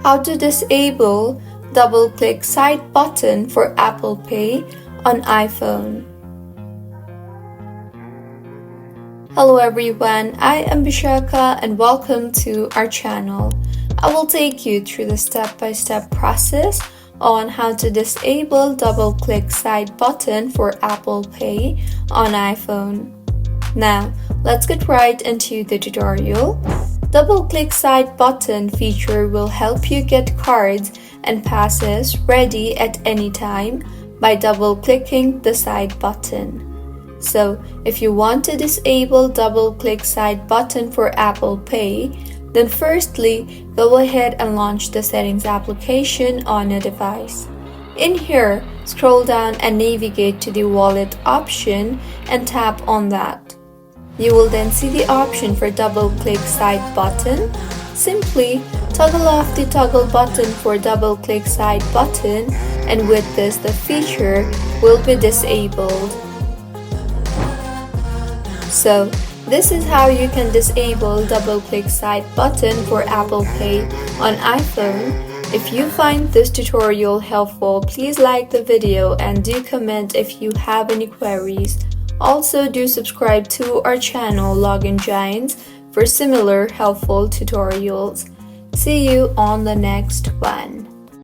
How to disable double-click side button for Apple Pay on iPhone. Hello everyone, I am Bishaka and welcome to our channel. I will take you through the step-by-step process on how to disable double-click side button for Apple Pay on iPhone. Now, let's get right into the tutorial. Double-click side button feature will help you get cards and passes ready at any time by double-clicking the side button. So, if you want to disable double-click side button for Apple Pay, then firstly, go ahead and launch the settings application on your device. In here, scroll down and navigate to the wallet option and tap on that. You will then see the option for double-click side button. Simply toggle off the toggle button for double-click side button, and with this the feature will be disabled. So, this is how you can disable double-click side button for Apple Pay on iPhone. If you find this tutorial helpful, please like the video and do comment if you have any queries. Also, do subscribe to our channel Login Giants for similar helpful tutorials. See you on the next one.